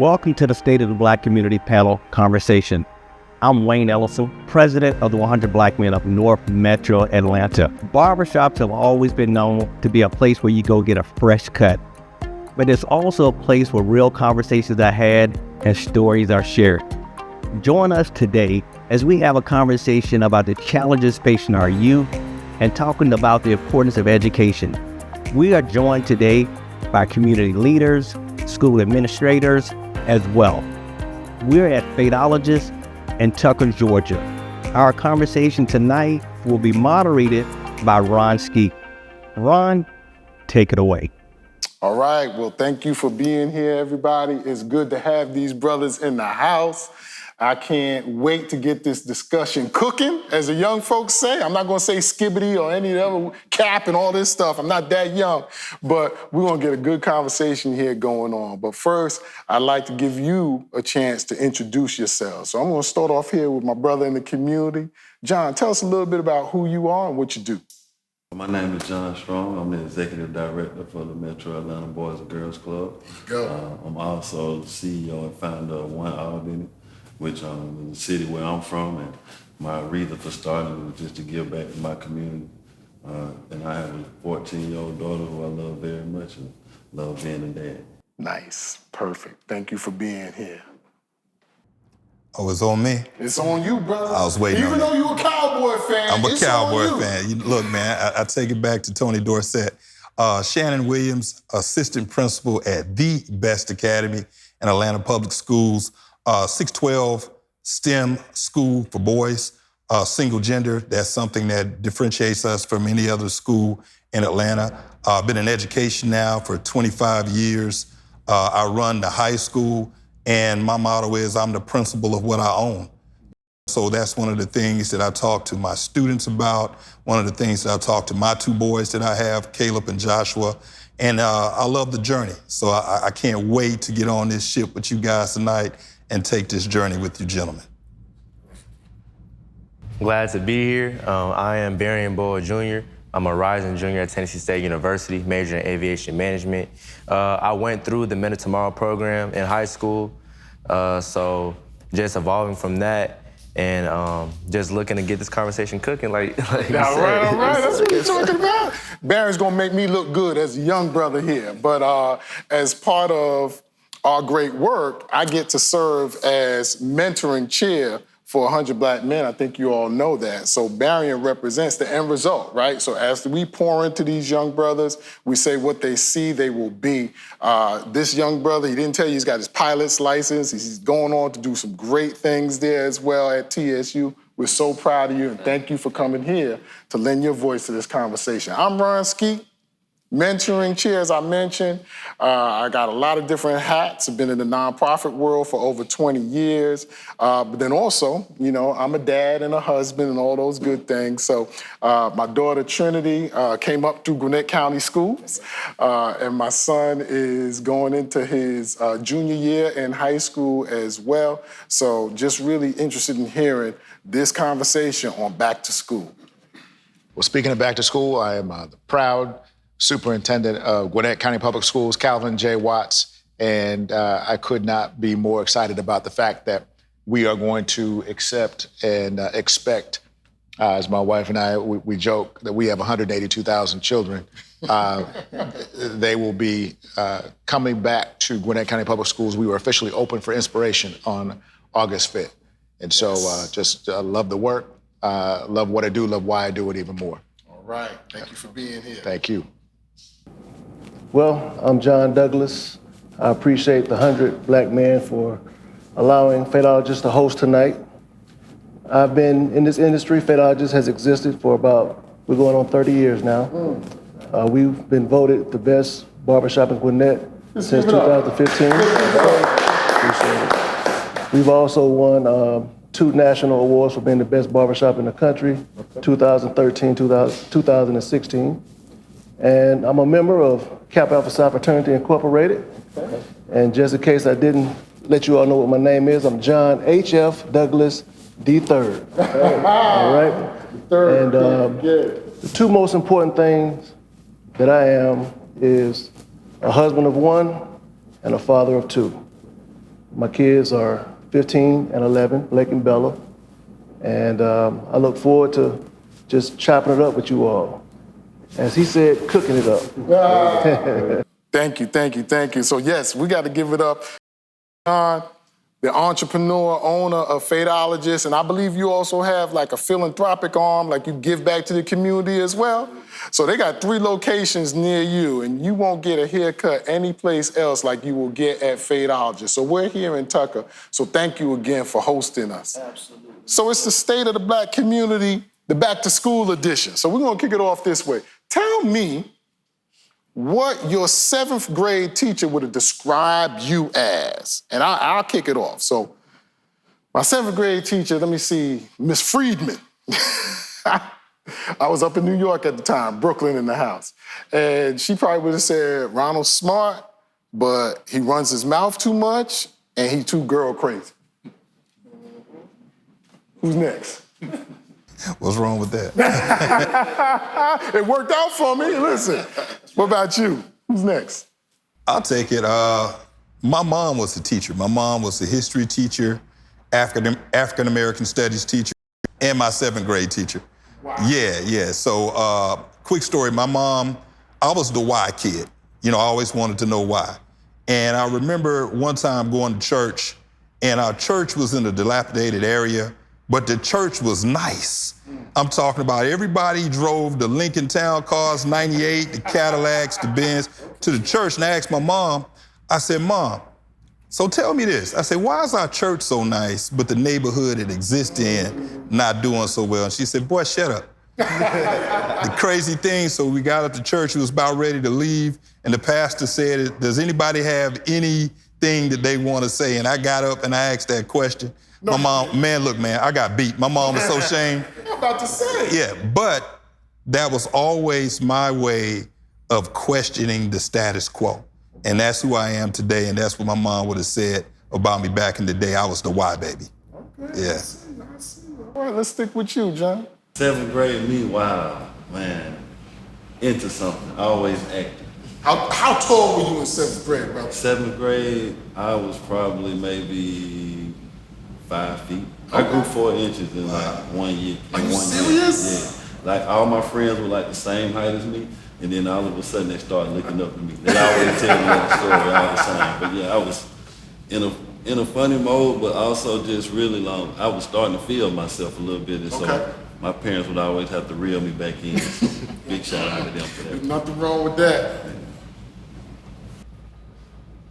Welcome to the State of the Black Community panel conversation. I'm Wayne Ellison, president of the 100 Black Men of North Metro Atlanta. Barbershops have always been known to be a place where you go get a fresh cut, but it's also a place where real conversations are had and stories are shared. Join us today as we have a conversation about the challenges facing our youth and talking about the importance of education. We are joined today by community leaders, school administrators as well. We're at Fateologist in Tucker, Georgia. Our conversation tonight will be moderated by Ron Ski. Ron, take it away. All right, well, thank you for being here, everybody. It's good to have these brothers in the house. I can't wait to get this discussion cooking, as the young folks say. I'm not gonna say skibbity or any other cap and all this stuff. I'm not that young, but we're gonna get a good conversation here going on. But first, I'd like to give you a chance to introduce yourselves. So I'm gonna start off here with my brother in the community. John, tell us a little bit about who you are and what you do. My name is John Strong. I'm the executive director for the Metro Atlanta Boys and Girls Club. I'm also the CEO and founder of One Albany, which is the city where I'm from, and my reason for starting was just to give back to my community. And I have a 14-year-old daughter who I love very much and love being a dad. Nice, perfect. Thank you for being here. Oh, it's on me? It's on you, brother. I was waiting Even on though you're a Cowboy fan, I'm a it's Cowboy on you. fan. Look, man, I take it back to Tony Dorsett. Shannon Williams, assistant principal at the best academy in Atlanta Public Schools, 612 STEM school for boys, single gender. That's something that differentiates us from any other school in Atlanta. I've been in education now for 25 years. I run the high school, and my motto is I'm the principal of what I own. So that's one of the things that I talk to my students about, one of the things that I talk to my two boys that I have, Caleb and Joshua, and I love the journey. So I can't wait to get on this ship with you guys tonight and take this journey with you gentlemen. Glad to be here. I am Barian Boyd Jr. I'm a rising junior at Tennessee State University, majoring in aviation management. I went through the Men of Tomorrow program in high school, so just evolving from that and just looking to get this conversation cooking like you said. All right, that's what you're talking about. Barron's gonna make me look good as a young brother here, but as part of our great work, I get to serve as mentoring chair for 100 Black Men. I think you all know that. So Barian represents the end result, right? So as we pour into these young brothers, we say what they see, they will be. This young brother, he didn't tell you he's got his pilot's license. He's going on to do some great things there as well at TSU. We're so proud of you and thank you for coming here to lend your voice to this conversation. I'm Ron Ski. Mentoring chair, as I mentioned. I got a lot of different hats. I've been in the nonprofit world for over 20 years. But then also, you know, I'm a dad and a husband and all those good things. So my daughter Trinity came up through Gwinnett County Schools. And my son is going into his junior year in high school as well. So just really interested in hearing this conversation on back to school. Well, speaking of back to school, I am the proud superintendent of Gwinnett County Public Schools, Calvin J. Watts, and I could not be more excited about the fact that we are going to accept and expect, as my wife and I, we joke that we have 182,000 children. They will be coming back to Gwinnett County Public Schools. We were officially open for inspiration on August 5th. And so just love the work, love what I do, love why I do it even more. All right, thank you for being here. Thank you. Well, I'm John Douglas. I appreciate the 100 Black Men for allowing Fateologist to host tonight. I've been in this industry. Fateologist has existed for we're going on 30 years now. We've been voted the best barbershop in Gwinnett since 2015. Appreciate it. We've also won 2 national awards for being the best barbershop in the country, 2013, 2016. And I'm a member of Kappa Alpha Psi Fraternity Incorporated. And just in case I didn't let you all know what my name is, I'm John H.F. Douglas III. All right? And the 2 most important things that I am is a husband of 1 and a father of 2. My kids are 15 and 11, Blake and Bella. And I look forward to just chopping it up with you all. As he said, cooking it up. Thank you, thank you, thank you. So yes, we got to give it up. John, the entrepreneur, owner of Fadeologist, and I believe you also have like a philanthropic arm, like you give back to the community as well. So they got 3 locations near you, and you won't get a haircut anyplace else like you will get at Fadeologist. So we're here in Tucker, so thank you again for hosting us. Absolutely. So it's the State of the Black Community, the Back to School edition. So we're gonna kick it off this way. Tell me what your 7th grade teacher would have described you as. And I'll kick it off. So my 7th grade teacher, let me see, Miss Friedman. I was up in New York at the time, Brooklyn in the house. And she probably would have said, Ronald's smart, but he runs his mouth too much and he too girl crazy. Who's next? What's wrong with that? It worked out for me. Listen, what about you? Who's next? I'll take it. My mom was a teacher. My mom was a history teacher, African American studies teacher, and my 7th grade teacher. Wow. Yeah. So, quick story. My mom, I was the why kid. You know, I always wanted to know why. And I remember one time going to church, and our church was in a dilapidated area, but the church was nice. I'm talking about everybody drove the Lincoln Town cars, 98, the Cadillacs, the Benz, to the church. And I asked my mom, I said, Mom, so tell me this. I said, why is our church so nice, but the neighborhood it exists in not doing so well? And she said, boy, shut up. The crazy thing, so we got up to church, we was about ready to leave, and the pastor said, does anybody have anything that they want to say? And I got up and I asked that question. My mom, man, look, man, I got beat. My mom was so ashamed. I'm about to say. Yeah, but that was always my way of questioning the status quo. And that's who I am today, and that's what my mom would have said about me back in the day. I was the why baby. Okay, Yeah. I see. All right, let's stick with you, John. 7th grade, me, wow, man, into something, always acting. How tall were you in 7th grade, brother? 7th grade, I was probably maybe 5 feet. I grew 4 inches in like 1 year. Are you serious? Yeah. Like all my friends were like the same height as me, and then all of a sudden they started looking up at me. They always tell me that story all the time. But yeah, I was in a funny mode, but also just really long. I was starting to feel myself a little bit, and so my parents would always have to reel me back in. So big shout out to them for that. There's nothing wrong with that.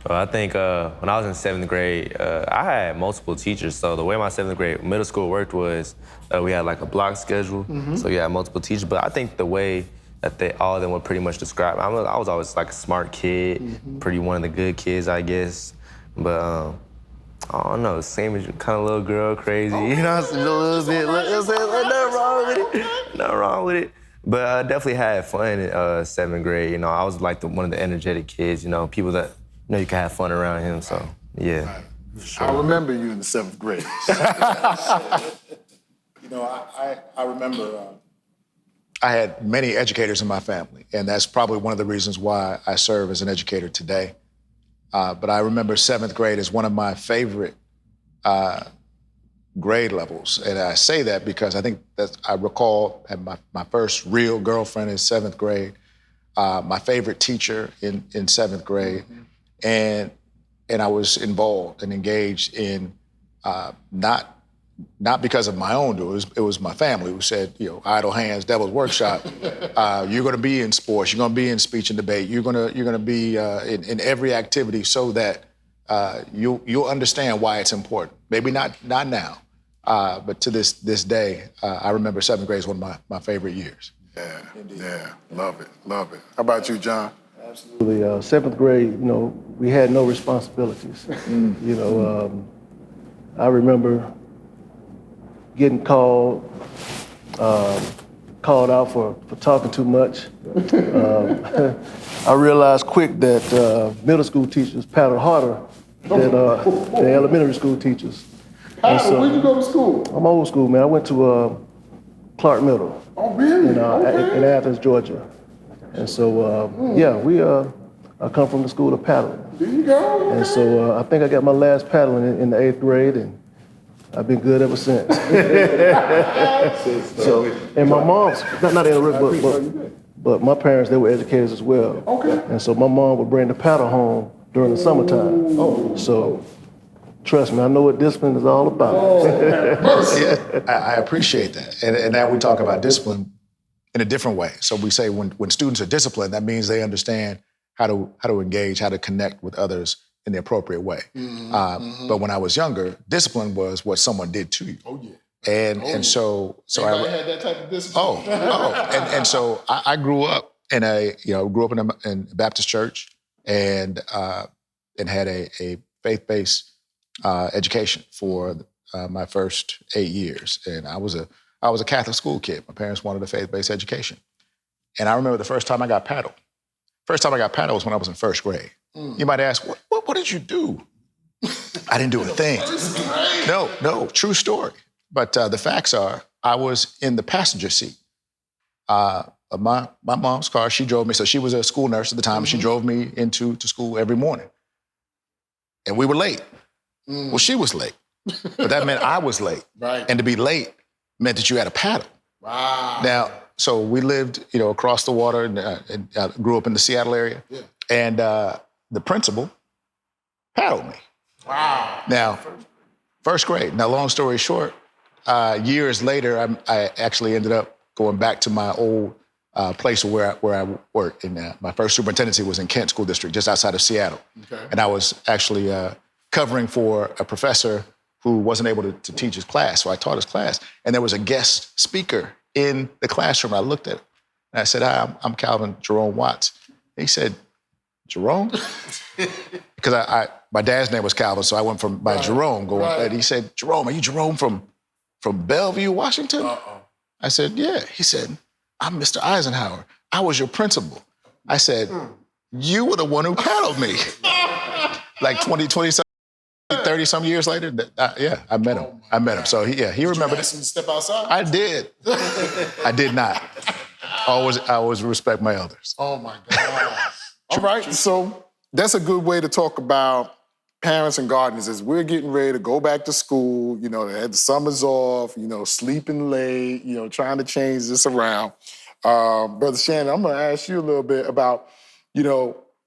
Well, I think when I was in 7th grade, I had multiple teachers. So the way my 7th grade middle school worked was we had like a block schedule. So you had multiple teachers. But I think the way that all of them would pretty much describe, I was always like a smart kid, pretty one of the good kids, I guess. But I don't know, same as kind of little girl crazy. You know, a little bit, nothing wrong with it. Nothing wrong with it. But I definitely had fun in 7th grade. You know, I was like one of the energetic kids, you know, people that, you know, you can have fun around him, so, yeah. Right. Sure. I remember you in the 7th grade. You know, I remember I had many educators in my family, and that's probably one of the reasons why I serve as an educator today. But I remember 7th grade as one of my favorite grade levels. And I say that because I think that I recall my first real girlfriend in 7th grade, my favorite teacher in 7th grade, and I was involved and engaged in not because of my own doing, it was my family who said, you know, idle hands, devil's workshop. You're going to be in sports, you're going to be in speech and debate, you're going to be in every activity so that you'll understand why it's important. Maybe not now, but to this day, I remember 7th grade is one of my favorite years. Yeah, yeah, love it. How about you, John? Absolutely. 7th grade, you know, we had no responsibilities. You know, I remember getting called out for talking too much. I realized quick that middle school teachers paddled harder than elementary school teachers. Where'd you go to school? I'm old school, man. I went to Clark Middle. Oh, really? In Athens, Georgia. And so, yeah, I come from the school of paddling. There you go. And so I think I got my last paddle in the 8th grade, and I've been good ever since. And my mom's, not interrupt, but my parents, they were educators as well. Okay. And so my mom would bring the paddle home during the summertime. Oh. So trust me, I know what discipline is all about. Yeah, I appreciate that. And now we talk about discipline in a different way. So we say when students are disciplined, that means they understand how to engage, how to connect with others in the appropriate way. But when I was younger, discipline was what someone did to you. Oh, yeah. And so Anybody had that type of discipline? And so I grew up in a Baptist church and had a faith-based education for my first 8 years. And I was a Catholic school kid. My parents wanted a faith-based education. And I remember the first time I got paddle. First time I got paddle was when I was in first grade. You might ask, what did you do? I didn't do a thing. No, true story. But the facts are, I was in the passenger seat of my mom's car. She drove me, so she was a school nurse at the time. She drove me to school every morning. And we were late. Well, she was late, but that meant I was late. Right. And to be late meant that you had a paddle. Wow. Now, so we lived, across the water, and grew up in the Seattle area. Yeah. And the principal paddled me. Wow. Now, first grade. Now, long story short, years later, I actually ended up going back to my old place where I worked. And my first superintendency was in Kent School District, just outside of Seattle. Okay. And I was actually covering for a professor who wasn't able to teach his class. So I taught his class. And there was a guest speaker in the classroom. I looked at him and I said, "Hi, I'm Calvin Jerome Watts." He said, "Jerome?" Because my dad's name was Calvin, so I went by Jerome going. Right. And he said, "Jerome, are you Jerome from Bellevue, Washington?" Uh-oh. I said, "Yeah." He said, "I'm Mr. Eisenhower. I was your principal." I said, "You were the one who paddled me." Like 30 some years later, I met him. I met him. So he remembered Did you ask him to step outside? I did. I did not. I always respect my elders. Oh my God. All right, so that's a good way to talk about parents and guardians as we're getting ready to go back to school, they had the summers off, sleeping late, trying to change this around. Brother Shannon, I'm gonna ask you a little bit about,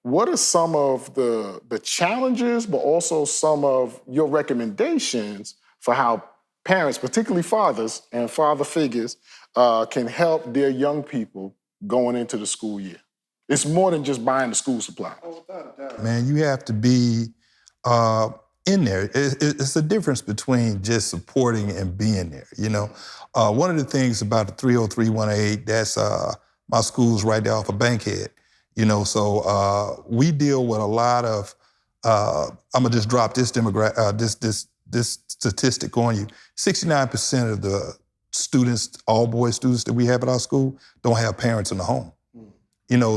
what are some of the challenges, but also some of your recommendations for how parents, particularly fathers and father figures, can help their young people going into the school year? It's more than just buying the school supplies. Man, you have to be in there. It's the difference between just supporting and being there, One of the things about the 30318, that's my school's right there off of Bankhead, so we deal with a lot of, I'm gonna just drop this this statistic on you. 69% of the students, all boy students that we have at our school, don't have parents in the home.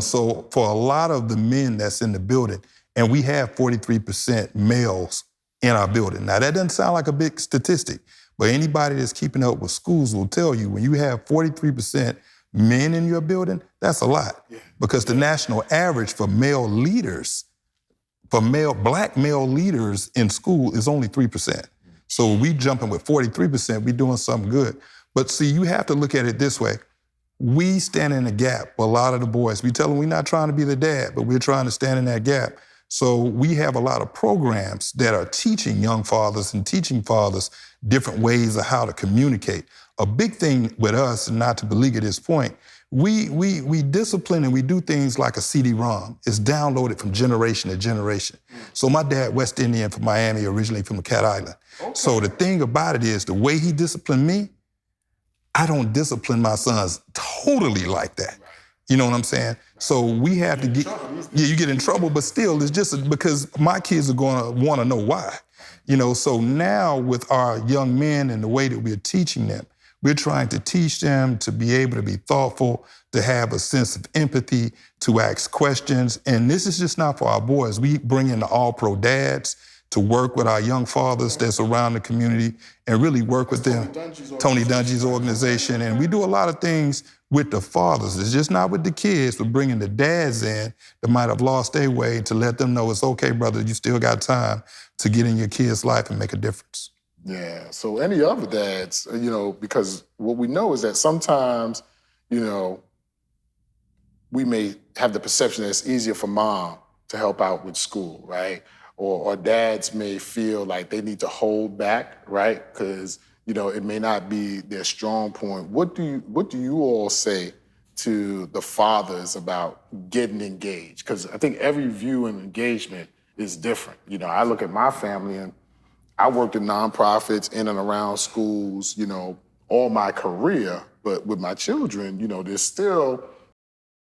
So for a lot of the men that's in the building, and we have 43% males in our building. Now, that doesn't sound like a big statistic, but anybody that's keeping up with schools will tell you when you have 43% men in your building, that's a lot. Yeah. Because the national average for black male leaders in school is only 3%. So we jumping with 43%, we doing something good. But see, you have to look at it this way. We stand in the gap with a lot of the boys. We tell them we're not trying to be the dad, but we're trying to stand in that gap. So we have a lot of programs that are teaching young fathers and teaching fathers different ways of how to communicate. A big thing with us, and not to belabor this point, we discipline and we do things like a CD-ROM. It's downloaded from generation to generation. So my dad, West Indian from Miami, originally from the Cat Island. Okay. So the thing about it is the way he disciplined me, I don't discipline my sons totally like that. You know what I'm saying? So we have to get, you get in trouble, but still it's just because my kids are gonna wanna know why. So now with our young men and the way that we're teaching them, we're trying to teach them to be able to be thoughtful, to have a sense of empathy, to ask questions. And this is just not for our boys. We bring in the all-pro dads to work with our young fathers that's around the community and really work with them. Tony Dungy's organization. And we do a lot of things with the fathers. It's just not with the kids, but bringing the dads in that might have lost their way to let them know it's okay, brother, you still got time to get in your kid's life and make a difference. Yeah, so any other dads, because what we know is that sometimes, we may have the perception that it's easier for mom to help out with school, right? Or dads may feel like they need to hold back, right? Because, it may not be their strong point. What do you all say to the fathers about getting engaged? Because I think every view and engagement is different. I look at my family and I worked in nonprofits in and around schools, all my career, but with my children, there's still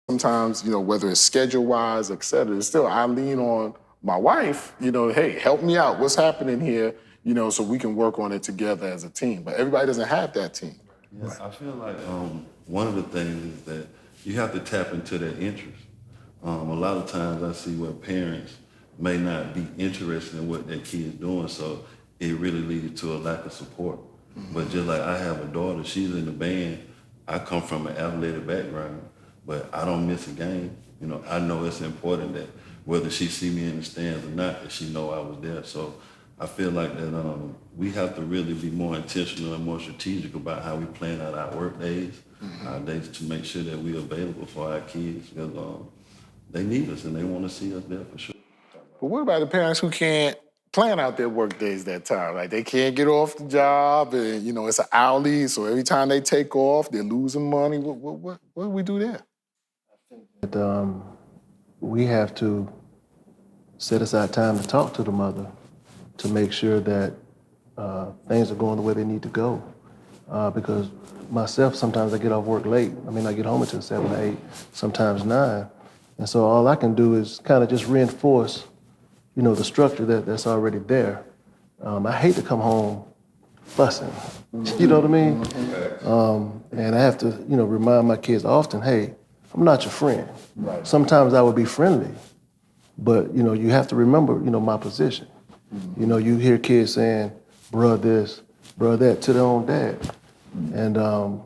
sometimes, whether it's schedule-wise, et cetera, still I lean on my wife, hey, help me out. What's happening here? So we can work on it together as a team. But everybody doesn't have that team. Yeah, I feel like one of the things is that you have to tap into their interest. A lot of times I see where parents may not be interested in what their kid's doing, so it really leads to a lack of support. Mm-hmm. But just like I have a daughter, she's in the band. I come from an athletic background, but I don't miss a game. I know it's important that whether she see me in the stands or not, that she know I was there. So I feel like that we have to really be more intentional and more strategic about how we plan out our work days, our days, to make sure that we're available for our kids, because they need us and they want to see us there for sure. But what about the parents who can't plan out their work days that time? Like they can't get off the job and, it's an hourly, so every time they take off, they're losing money. What do we do there? I think we have to set aside time to talk to the mother to make sure that things are going the way they need to go. Because myself, sometimes I get off work late. I mean, I get home until 7 or 8, sometimes 9. And so all I can do is kind of just reinforce, the structure that's already there. I hate to come home fussing, you know what I mean? And I have to, remind my kids often, hey, I'm not your friend. Right. Sometimes I would be friendly, but, you have to remember, my position. You hear kids saying, bruh this, bruh that, to their own dad. And I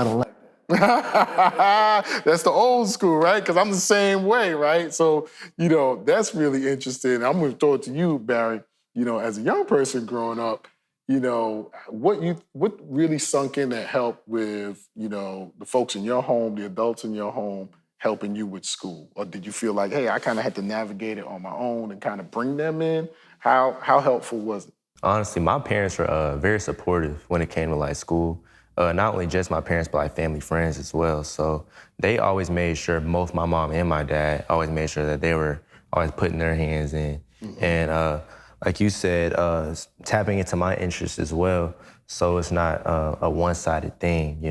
don't like that. That's the old school, right? Because I'm the same way, right? So, that's really interesting. I'm going to throw it to you, Barry. As a young person growing up, what really sunk in that helped with, the folks in your home, the adults in your home, helping you with school? Or did you feel like, hey, I kind of had to navigate it on my own and kind of bring them in? How helpful was it? Honestly, my parents were very supportive when it came to school. Not only just my parents, but family, friends as well. So they always made sure, both my mom and my dad always made sure that they were always putting their hands in. Mm-hmm. And like you said, tapping into my interests as well. So it's not a one-sided thing,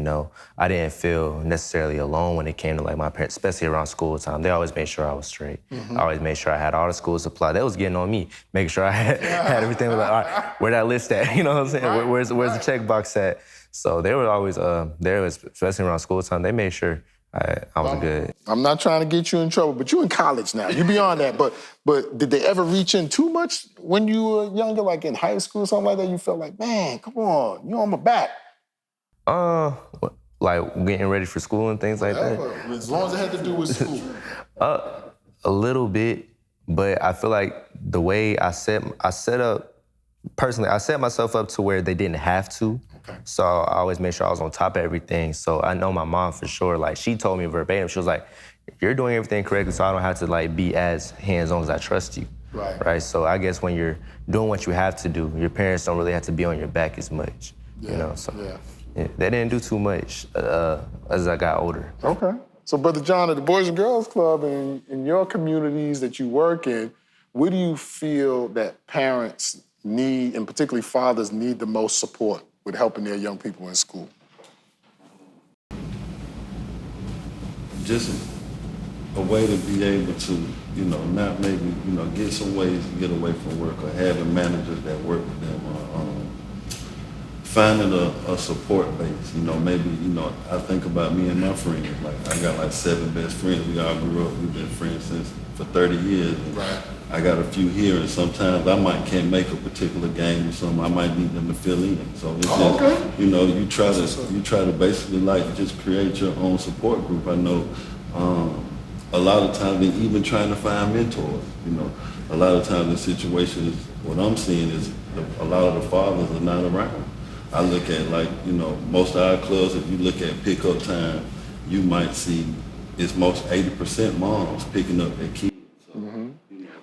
I didn't feel necessarily alone when it came to my parents, especially around school time. They always made sure I was straight. Mm-hmm. I always made sure I had all the school supply. They was getting on me, making sure I had everything. All right, where that list at? You know what I'm saying? Right. Where's the checkbox at? So they were always there, especially around school time. They made sure I was good. I'm not trying to get you in trouble, but you're in college now. You're beyond that. But did they ever reach in too much when you were younger, like in high school or something like that? You felt like, man, come on, you're on my back. Like getting ready for school and things like that? As long as it had to do with school. A little bit, but I feel like the way I set myself up to where they didn't have to. Okay. So I always made sure I was on top of everything. So I know my mom for sure, she told me verbatim, she was like, you're doing everything correctly, so I don't have to be as hands-on as I trust you. Right. So I guess when you're doing what you have to do, your parents don't really have to be on your back as much. So yeah, they didn't do too much as I got older. Okay. So Brother John, at the Boys and Girls Club in your communities that you work in, where do you feel that parents need, and particularly fathers, need the most support with helping their young people in school? Just a way to be able to, not maybe, get some ways to get away from work, or having managers that work with them, or finding a support base. Maybe, I think about me and my friends. I got 7 best friends. We all grew up. We've been friends for 30 years. Right. I got a few here, and sometimes I can't make a particular game or something. I might need them to fill in. So it's just, you know, you try to basically like just create your own support group. I know a lot of times they even trying to find mentors. You know, a lot of times in situations, what I'm seeing is a lot of the fathers are not around. I look at, like, you know, most of our clubs, if you look at pickup time, you might see it's most 80% moms picking up their kids.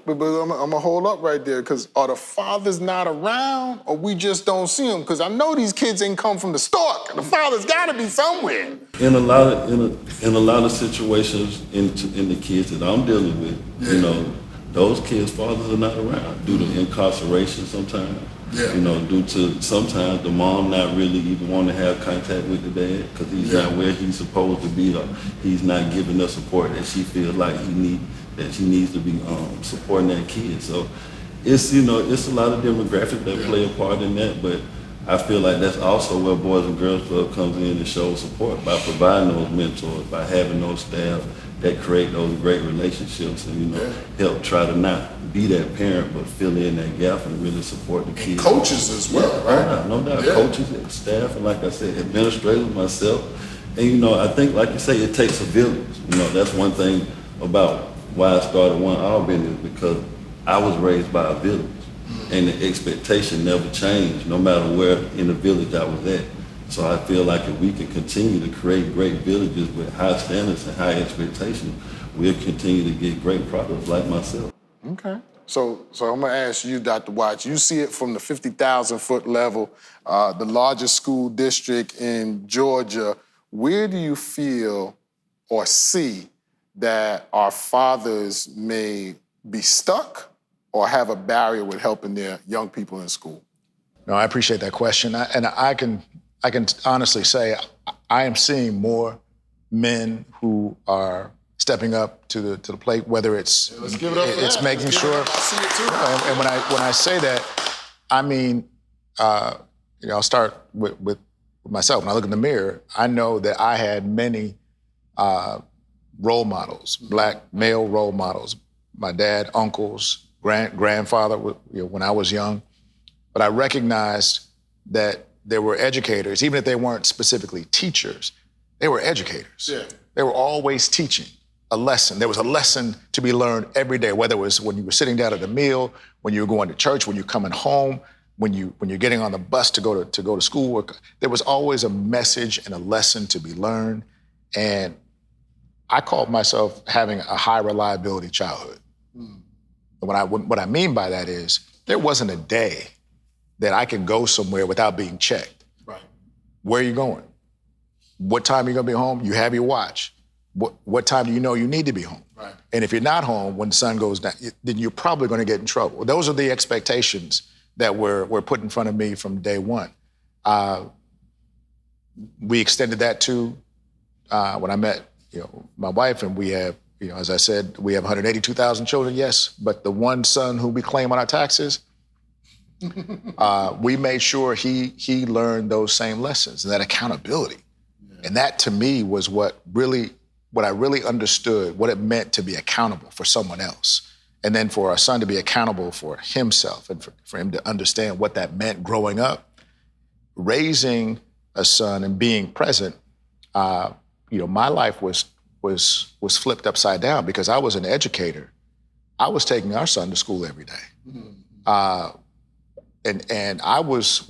But I'm gonna hold up right there, because are the fathers not around, or we just don't see them? Because I know these kids ain't come from the stork. The father's gotta be somewhere. In a lot of situations, in the kids that I'm dealing with, you know, those kids' fathers are not around due to incarceration sometimes. You know, due to sometimes the mom not really even want to have contact with the dad because he's not where he's supposed to be, or he's not giving the support that she feels like she needs to be supporting that kid. So it's, you know, it's a lot of demographics that play a part in that, but I feel like that's also where Boys and Girls Club comes in and shows support by providing those mentors, by having those staff that create those great relationships and, you know, help try to not be that parent but fill in that gap and really support the kids. Coaches as well, right? No doubt. Coaches and staff, and like I said, administrators, myself. And, you know, I think, like you say, it takes a village. You know, that's one thing about why I started One Albany, is because I was raised by a village. And the expectation never changed, no matter where in the village I was at. So I feel like if we can continue to create great villages with high standards and high expectations, we'll continue to get great products like myself. Okay. So I'm gonna ask you, Dr. Watts, you see it from the 50,000-foot level, the largest school district in Georgia. Where do you feel or see that our fathers may be stuck or have a barrier with helping their young people in school? No, I appreciate that question. I can honestly say I am seeing more men who are stepping up to the plate, whether it's making sure. I see it too. And when I say that, I mean, you know, I'll start with myself. When I look in the mirror, I know that I had many role models, black male role models. My dad, uncles, grandfather, you know, when I was young. But I recognized that there were educators, even if they weren't specifically teachers, they were educators. Yeah. They were always teaching a lesson. There was a lesson to be learned every day, whether it was when you were sitting down at a meal, when you were going to church, when you're coming home, when you're getting on the bus to go to school. There was always a message and a lesson to be learned. And I called myself having a high reliability childhood. And what I mean by that is there wasn't a day that I could go somewhere without being checked. Right. Where are you going? What time are you gonna be home? You have your watch. What time do you know you need to be home? Right. And if you're not home when the sun goes down, then you're probably gonna get in trouble. Those are the expectations that were put in front of me from day one. We extended that to when I met, you know, my wife, and we have, you know, as I said, we have 182,000 children, yes, but the one son who we claim on our taxes, we made sure he learned those same lessons and that accountability. Yeah. And that to me was what I really understood, what it meant to be accountable for someone else. And then for our son to be accountable for himself and for him to understand what that meant growing up. Raising a son and being present, you know, my life was flipped upside down because I was an educator. I was taking our son to school every day. Mm-hmm. And I was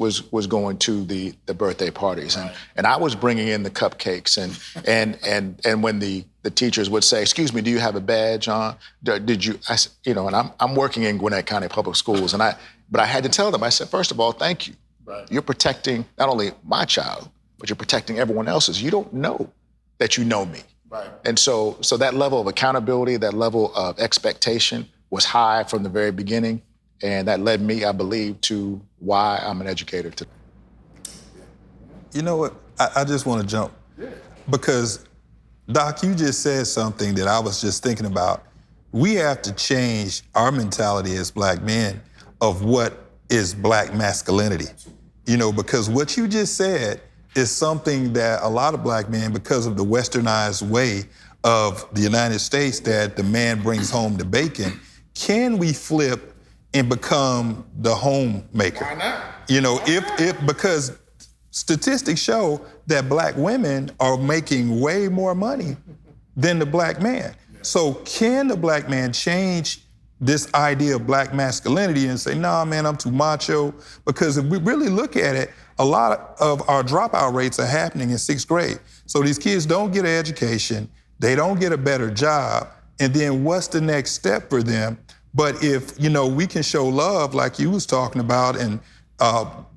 going to the birthday parties, and I was bringing in the cupcakes, and when the teachers would say, "Excuse me, do you have a badge on? Did you?" You know, and I'm working in Gwinnett County Public Schools, but I had to tell them. I said, first of all, thank you. Right. You're protecting not only my child, but you're protecting everyone else's. You don't know that you know me. Right. And so that level of accountability, that level of expectation was high from the very beginning. And that led me, I believe, to why I'm an educator today. You know what? I just want to jump. Yeah. Because, Doc, you just said something that I was just thinking about. We have to change our mentality as black men of what is black masculinity. You know, because what you just said is something that a lot of black men, because of the westernized way of the United States, that the man brings home the bacon, can we flip and become the homemaker? Why not? You know, because statistics show that black women are making way more money than the black man. So can the black man change this idea of black masculinity and say, nah, man, I'm too macho? Because if we really look at it, a lot of our dropout rates are happening in 6th grade. So these kids don't get an education, they don't get a better job, and then what's the next step for them? But if, you know, we can show love like you was talking about, and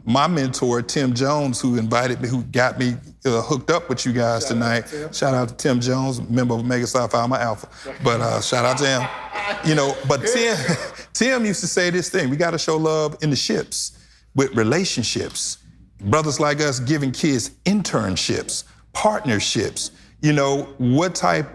my mentor, Tim Jones, who invited me, who got me hooked up with you guys tonight. Shout out to Tim Jones, member of Omega Psi Phi Alpha Alpha. But shout out to him. You know, but Tim used to say this thing, we gotta show love in the ships, with relationships. Brothers like us giving kids internships, partnerships. You know, what type,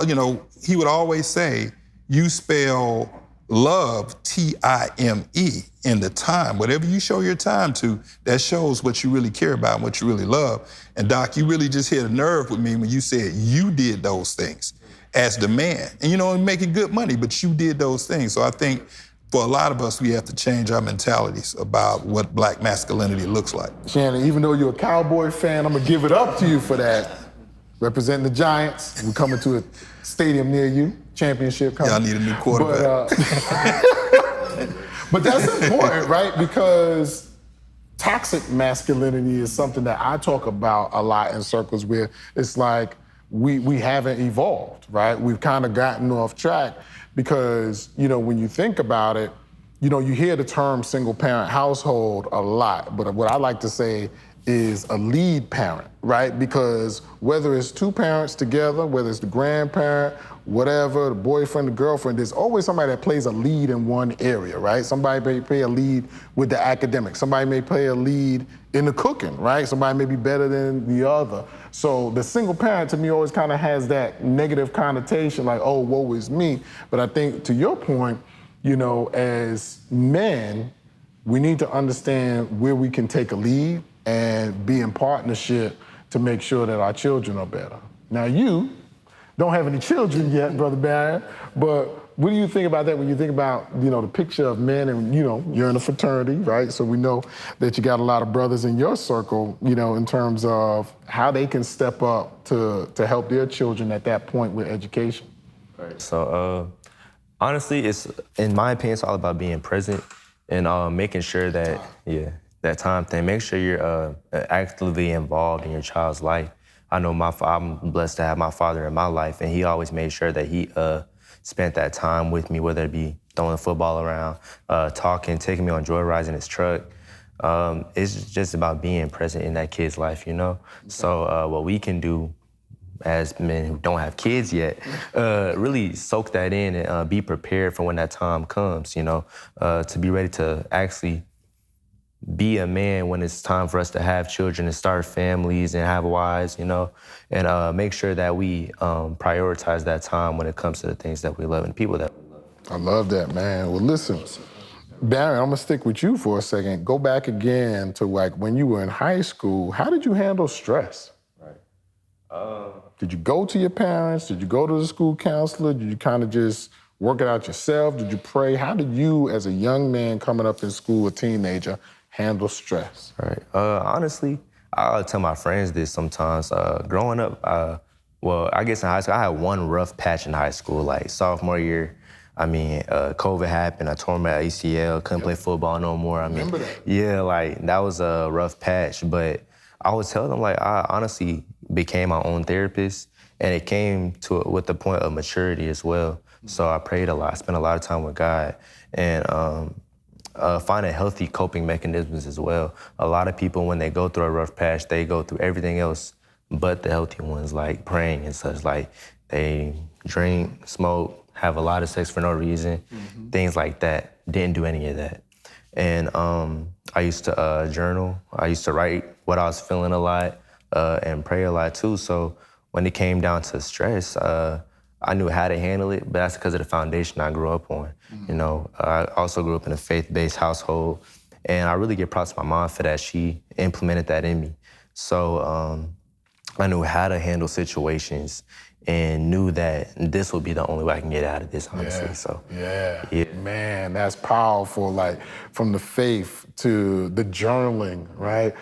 you know, he would always say, you spell love, T-I-M-E, in the time. Whatever you show your time to, that shows what you really care about and what you really love. And Doc, you really just hit a nerve with me when you said you did those things as the man. And you know, making good money, but you did those things. So I think for a lot of us, we have to change our mentalities about what black masculinity looks like. Shannon, even though you're a Cowboy fan, I'm gonna give it up to you for that. Representing the Giants, we're coming to a stadium near you, championship coming. Y'all need a new quarterback. But that's important, right? Because toxic masculinity is something that I talk about a lot in circles where it's like we haven't evolved, right? We've kind of gotten off track because, you know, when you think about it, you know, you hear the term single parent household a lot, but what I like to say is a lead parent, right? Because whether it's two parents together, whether it's the grandparent, whatever, the boyfriend, the girlfriend, there's always somebody that plays a lead in one area, right? Somebody may play a lead with the academics. Somebody may play a lead in the cooking, right? Somebody may be better than the other. So the single parent to me always kind of has that negative connotation, like, oh, woe is me. But I think to your point, you know, as men, we need to understand where we can take a lead and be in partnership to make sure that our children are better. Now you don't have any children yet, Brother Barron, but what do you think about that when you think about, you know, the picture of men and, you know, you're in a fraternity, right? So we know that you got a lot of brothers in your circle, you know, in terms of how they can step up to help their children at that point with education. Right. So honestly, it's, in my opinion, it's all about being present and making sure that, that time thing, make sure you're actively involved in your child's life. I know I'm blessed to have my father in my life, and he always made sure that he spent that time with me, whether it be throwing the football around, talking, taking me on joyrides in his truck. It's just about being present in that kid's life, you know? Okay. So what we can do as men who don't have kids yet, really soak that in and be prepared for when that time comes, you know? To be ready to actually be a man when it's time for us to have children and start families and have wives, you know, and make sure that we prioritize that time when it comes to the things that we love and people that we love. I love that, man. Well, listen, Barry, I'm gonna stick with you for a second. Go back again to like when you were in high school. How did you handle stress? Right. Did you go to your parents? Did you go to the school counselor? Did you kind of just work it out yourself? Did you pray? How did you, as a young man coming up in school, a teenager, handle stress? Right. Honestly, I'll tell my friends this sometimes. Growing up, well, I guess in high school, I had one rough patch in high school, like sophomore year. I mean, COVID happened, I tore my ACL, couldn't play football no more. I mean, remember that? Yeah, like that was a rough patch, but I would tell them, like, I honestly became my own therapist, and it came to it with the point of maturity as well. So I prayed a lot, I spent a lot of time with God, and finding healthy coping mechanisms as well. A lot of people, when they go through a rough patch, they go through everything else but the healthy ones, like praying and such. Like they drink, smoke, have a lot of sex for no reason, things like that. Didn't do any of that. And I used to journal. I used to write what I was feeling a lot and pray a lot too. So when it came down to stress, I knew how to handle it, but that's because of the foundation I grew up on. You know, I also grew up in a faith-based household, and I really give props to my mom for that. She implemented that in me. So I knew how to handle situations and knew that this would be the only way I can get out of this, honestly. Yeah. Man, that's powerful. Like from the faith to the journaling, right?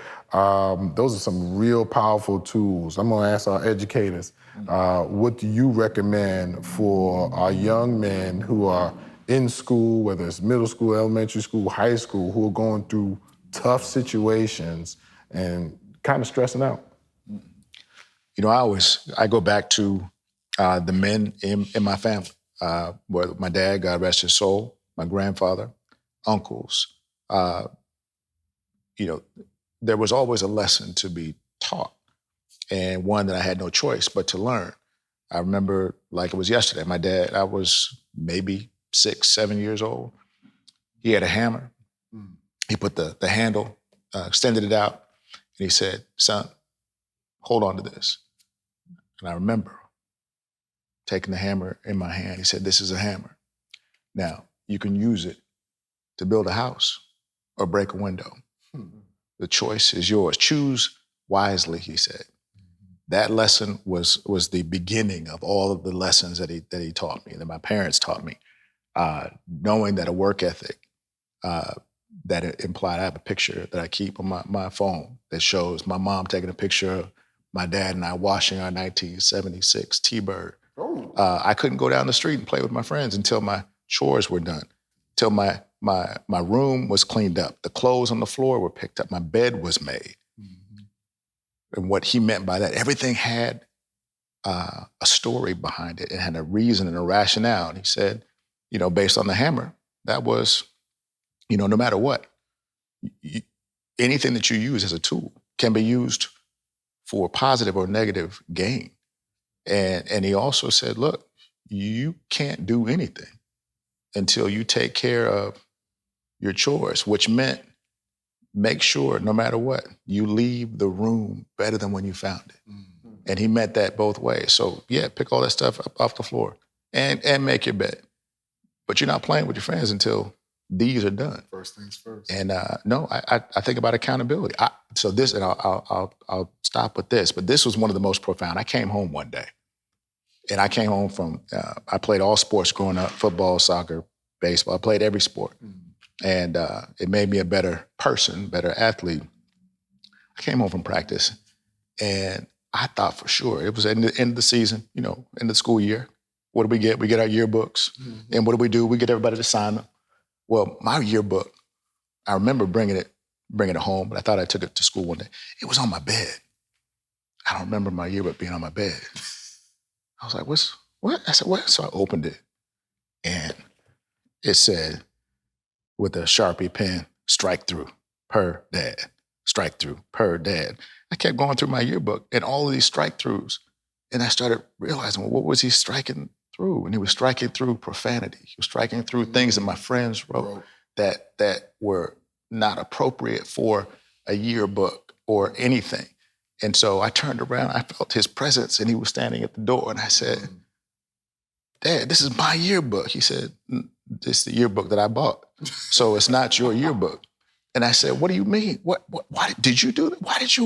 Those are some real powerful tools. I'm gonna ask our educators, what do you recommend for our young men who are in school, whether it's middle school, elementary school, high school, who are going through tough situations and kind of stressing out? You know, I go back to the men in my family, where my dad, God rest his soul, my grandfather, uncles. You know, there was always a lesson to be taught, and one that I had no choice but to learn. I remember like it was yesterday. My dad, I was maybe 6, 7 years old. He had a hammer. He put the handle, extended it out, and he said, "Son, hold on to this." And I remember taking the hammer in my hand. He said, "This is a hammer. Now, you can use it to build a house or break a window. The choice is yours. Choose wisely," he said. That lesson was the beginning of all of the lessons that he taught me, that my parents taught me. Knowing that a work ethic, that it implied. I have a picture that I keep on my phone that shows my mom taking a picture of my dad and I washing our 1976 T-Bird. I couldn't go down the street and play with my friends until my chores were done, till my room was cleaned up, the clothes on the floor were picked up, my bed was made. And what he meant by that, everything had a story behind it. It had a reason and a rationale. And he said, you know, based on the hammer, that was, you know, no matter what, anything that you use as a tool can be used for positive or negative gain. And he also said, look, you can't do anything until you take care of your chores, which meant make sure, no matter what, you leave the room better than when you found it. And he meant that both ways. So yeah, pick all that stuff up off the floor and make your bed. But you're not playing with your friends until these are done. First things first. And no, I think about accountability. So this, and I'll stop with this, but this was one of the most profound. I came home one day, and I came home from, I played all sports growing up, football, soccer, baseball. I played every sport. And it made me a better person, better athlete. I came home from practice, and I thought for sure, it was at the end of the season, you know, end of the school year. What do we get? We get our yearbooks. And what do? We get everybody to sign them. Well, my yearbook, I remember bringing it home, but I thought I took it to school one day. It was on my bed. I don't remember my yearbook being on my bed. I was like, what? I said, what? So I opened it, and it said, with a Sharpie pen, strike through, per dad, strike through, per dad. I kept going through my yearbook and all of these strike throughs, and I started realizing, well, what was he striking through? And he was striking through profanity. He was striking through things that my friends wrote that were not appropriate for a yearbook or anything. And so I turned around, I felt his presence, and he was standing at the door, and I said, Dad, this is my yearbook. He said, this is the yearbook that I bought. So it's not your yearbook. And I said, what do you mean? Why did you do that? Why did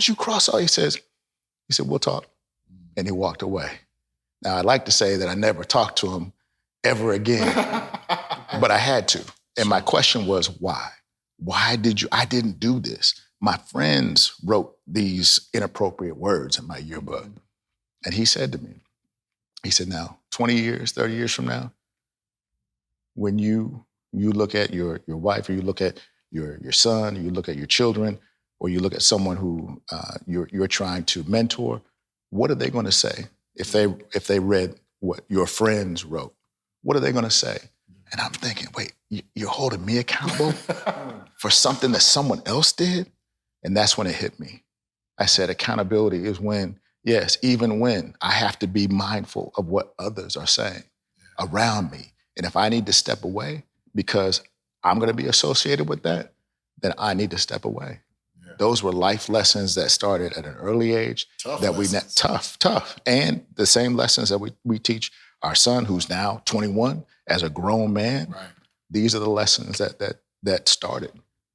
you cross out? He said, we'll talk. And he walked away. Now, I'd like to say that I never talked to him ever again, but I had to. And my question was, why? Why did you? I didn't do this. My friends wrote these inappropriate words in my yearbook. And he said to me, he said, now, 20 years, 30 years from now, when you look at your wife, or you look at your son, or you look at your children, or you look at someone who you're trying to mentor, what are they going to say if they read what your friends wrote? What are they going to say? And I'm thinking, wait, you're holding me accountable for something that someone else did? And that's when it hit me. I said, accountability is when, yes, even when I have to be mindful of what others are saying around me. And if I need to step away because I'm going to be associated with that, then I need to step away. Yeah. Those were life lessons that started at an early age. Tough. And the same lessons that we teach our son, who's now 21, as a grown man. Right. These are the lessons that started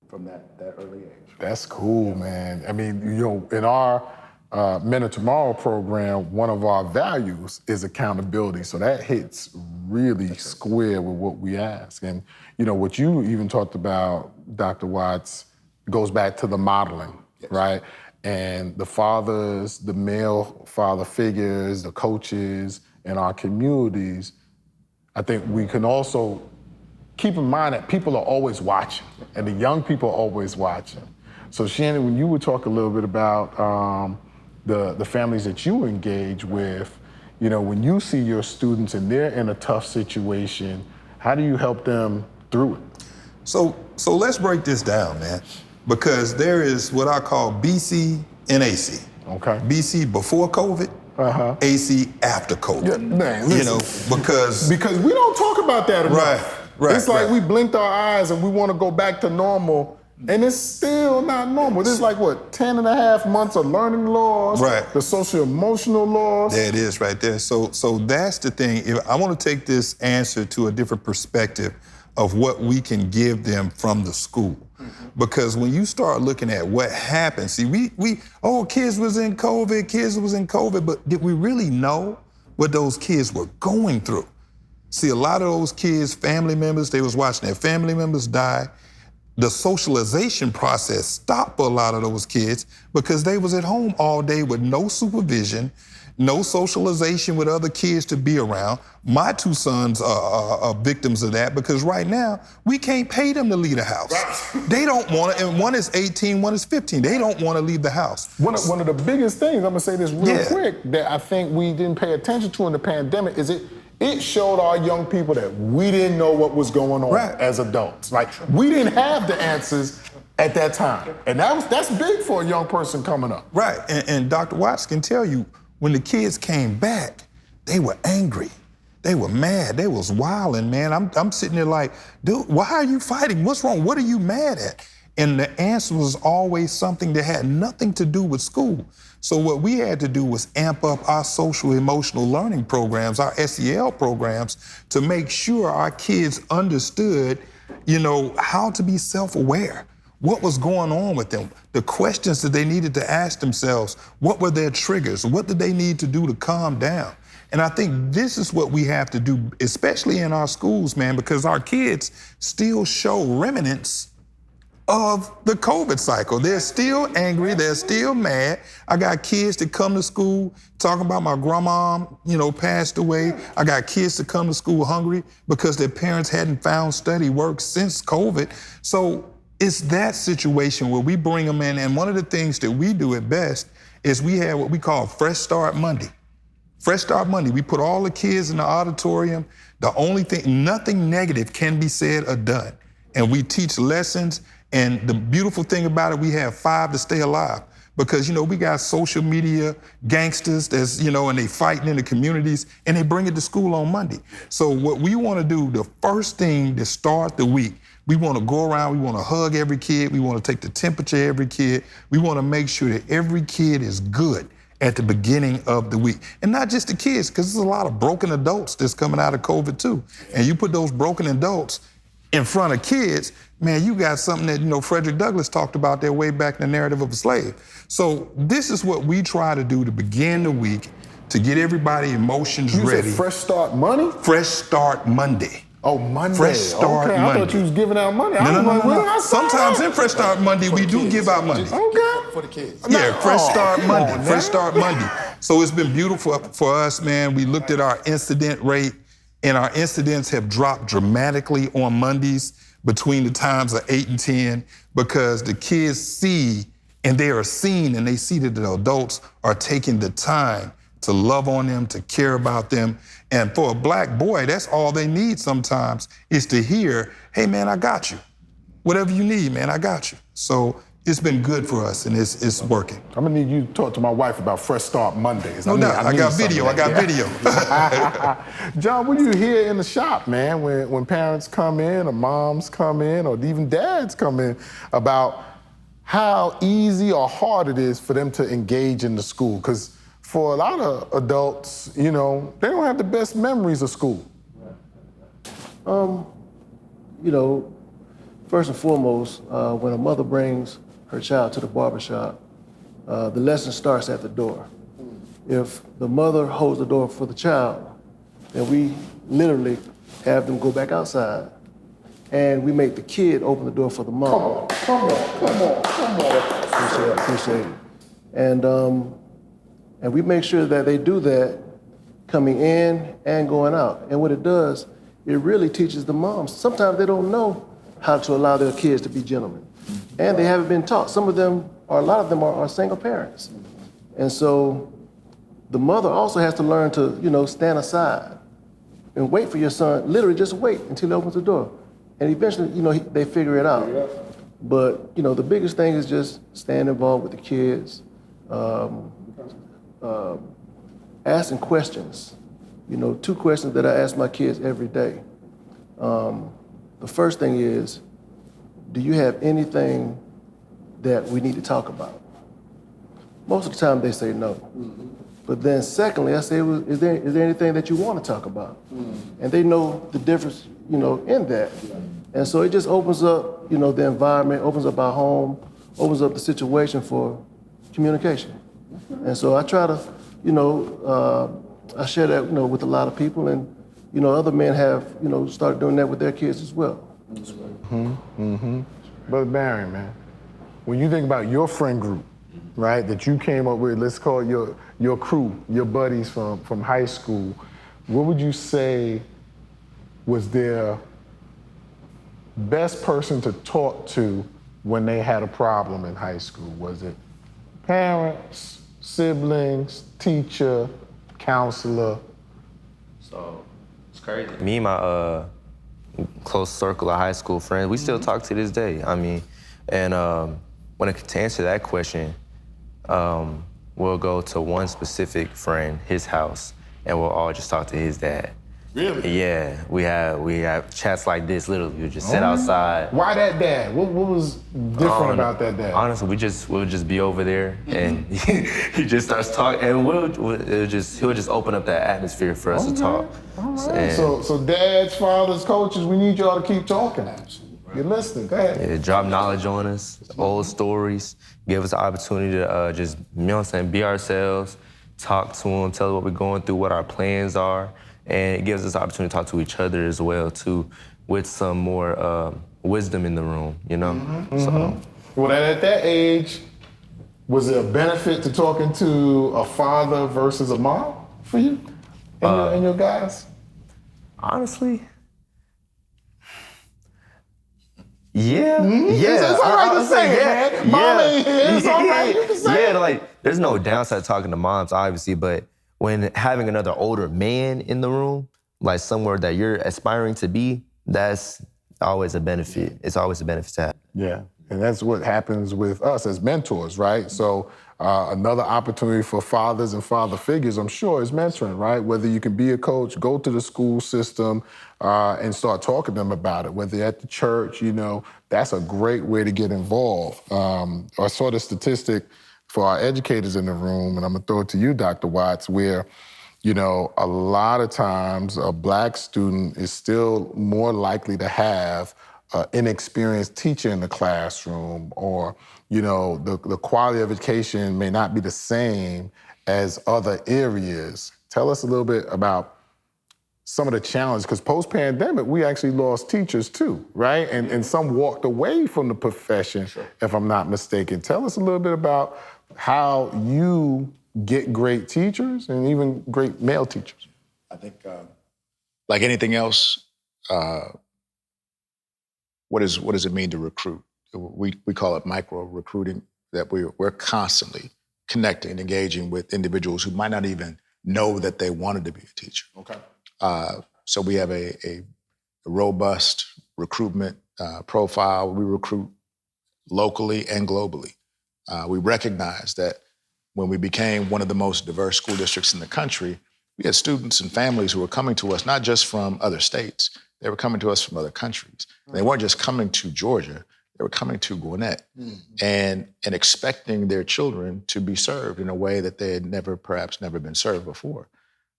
from that early age. That's cool, man. I mean, you know, in our Men of Tomorrow program, one of our values is accountability. So that hits really square with what we ask. And what you even talked about, Dr. Watts, goes back to the modeling, right? And the fathers, the male father figures, the coaches in our communities, I think we can also keep in mind that people are always watching, and the young people are always watching. So Shannon, when you would talk a little bit about the families that you engage with, when you see your students and they're in a tough situation, how do you help them through it? So let's break this down, man, because there is what I call BC and AC. Okay. BC before COVID, AC after COVID. Yeah, man, listen, because we don't talk about that enough. Right. It's like we blinked our eyes and we want to go back to normal. And it's still not normal. This is like, 10 and a half months of learning loss, right. The social emotional loss. There it is right there. So that's the thing. If I want to take this answer to a different perspective of what we can give them from the school. Because when you start looking at what happened, see, kids was in COVID, but did we really know what those kids were going through? See, a lot of those kids, family members, they was watching their family members die. The socialization process stopped for a lot of those kids because they was at home all day with no supervision, no socialization with other kids to be around. My two sons are victims of that because right now, we can't pay them to leave the house. They don't want to, and one is 18, one is 15. They don't want to leave the house. One of the biggest things, I'm gonna say this real quick, that I think we didn't pay attention to in the pandemic is it showed our young people that we didn't know what was going on as adults. Like, we didn't have the answers at that time. And that's big for a young person coming up. Right, and Dr. Watts can tell you, when the kids came back, they were angry. They were mad. They was wilding, man. I'm sitting there like, dude, why are you fighting? What's wrong? What are you mad at? And the answer was always something that had nothing to do with school. So what we had to do was amp up our social emotional learning programs, our SEL programs, to make sure our kids understood, how to be self-aware. What was going on with them? The questions that they needed to ask themselves. What were their triggers? What did they need to do to calm down? And I think this is what we have to do, especially in our schools, man, because our kids still show remnants of the COVID cycle. They're still angry, they're still mad. I got kids that come to school talking about my grandma, passed away. I got kids that come to school hungry because their parents hadn't found steady work since COVID. So it's that situation where we bring them in, and one of the things that we do at Best is we have what we call Fresh Start Monday. Fresh Start Monday, we put all the kids in the auditorium. The only thing, nothing negative can be said or done. And we teach lessons. And the beautiful thing about it, we have 5 to stay alive. Because, we got social media gangsters that's, and they fighting in the communities, and they bring it to school on Monday. So what we want to do, the first thing to start the week, we want to go around, we want to hug every kid, we want to take the temperature of every kid, we want to make sure that every kid is good at the beginning of the week. And not just the kids, because there's a lot of broken adults that's coming out of COVID too. And you put those broken adults in front of kids, man, you got something that, Frederick Douglass talked about there way back in the narrative of a slave. So this is what we try to do to begin the week, to get everybody emotions ready. You said Fresh Start Money? Fresh Start Monday. Oh, Monday. Fresh Start Monday. I thought you was giving out money. No. Sometimes in Fresh Start Monday, we do give out money. Okay. For the kids. Yeah, Fresh Start Monday. Fresh Start Monday. So it's been beautiful for us, man. We looked at our incident rate, and our incidents have dropped dramatically on Mondays between the times of 8 and 10 because the kids see and they are seen, and they see that the adults are taking the time to love on them, to care about them. And for a black boy, that's all they need sometimes is to hear, hey man, I got you. Whatever you need, man, I got you. So it's been good for us, and it's working. I'm gonna need you to talk to my wife about Fresh Start Mondays. No doubt, I got video. John, what do you hear in the shop, man, when parents come in, or moms come in, or even dads come in, about how easy or hard it is for them to engage in the school? Because for a lot of adults, they don't have the best memories of school. First and foremost, when a mother brings her child to the barbershop, the lesson starts at the door. If the mother holds the door for the child, then we literally have them go back outside, and we make the kid open the door for the mom. Come on. Appreciate it. And we make sure that they do that coming in and going out. And what it does, it really teaches the moms. Sometimes they don't know how to allow their kids to be gentlemen. And they haven't been taught. Some of them, or a lot of them, are single parents. And so the mother also has to learn to, stand aside and wait for your son, literally just wait until he opens the door. And eventually, they figure it out. But, the biggest thing is just staying involved with the kids, asking questions. 2 questions that I ask my kids every day. The first thing is, do you have anything that we need to talk about? Most of the time they say no. But then secondly, I say, well, is there anything that you want to talk about? And they know the difference, in that. And so it just opens up, the environment, opens up our home, opens up the situation for communication. And so I try to, I share that, with a lot of people, and, other men have, started doing that with their kids as well. Brother Barry, man, when you think about your friend group, right, that you came up with, let's call it your crew, your buddies from high school, what would you say was their best person to talk to when they had a problem in high school? Was it parents, siblings, teacher, counselor? So it's crazy. Me and my close circle of high school friends, we still talk to this day. I mean, and to answer that question, we'll go to one specific friend, his house, and we'll all just talk to his dad. Really? Yeah, we have chats like this. Literally, we just sit outside. Why that dad? What was different about that dad? Honestly, we'll just be over there, and he just starts talking, and he'll just open up that atmosphere for us to talk. All right. So dads, fathers, coaches, we need y'all to keep talking. You're listening. Go ahead. Yeah, drop knowledge on us, old stories, give us the opportunity to just, be ourselves, talk to them, tell them what we're going through, what our plans are. And it gives us the opportunity to talk to each other as well, too, with some more wisdom in the room, So. Well, at that age, was it a benefit to talking to a father versus a mom for you and your guys? Honestly, yeah. It's all right to say it, man. Mom ain't here, it's all right, you can say it. There's no downside to talking to moms, obviously, but when having another older man in the room, like somewhere that you're aspiring to be, that's always a benefit. It's always a benefit to have. Yeah, and that's what happens with us as mentors, right? So another opportunity for fathers and father figures, I'm sure, is mentoring, right? Whether you can be a coach, go to the school system and start talking to them about it. Whether you're at the church, that's a great way to get involved. I saw the statistic for our educators in the room, and I'm gonna throw it to you, Dr. Watts, where, a lot of times a Black student is still more likely to have an inexperienced teacher in the classroom, or, the quality of education may not be the same as other areas. Tell us a little bit about some of the challenges, because post-pandemic, we actually lost teachers too, right? And some walked away from the profession, if I'm not mistaken. Tell us a little bit about how you get great teachers and even great male teachers. I think, like anything else, what does it mean to recruit? We call it micro recruiting, that we're constantly connecting and engaging with individuals who might not even know that they wanted to be a teacher. Okay. So we have a robust recruitment profile. We recruit locally and globally. We recognize that when we became one of the most diverse school districts in the country, we had students and families who were coming to us not just from other states, they were coming to us from other countries. They weren't just coming to Georgia, they were coming to Gwinnett and expecting their children to be served in a way that they had perhaps never been served before.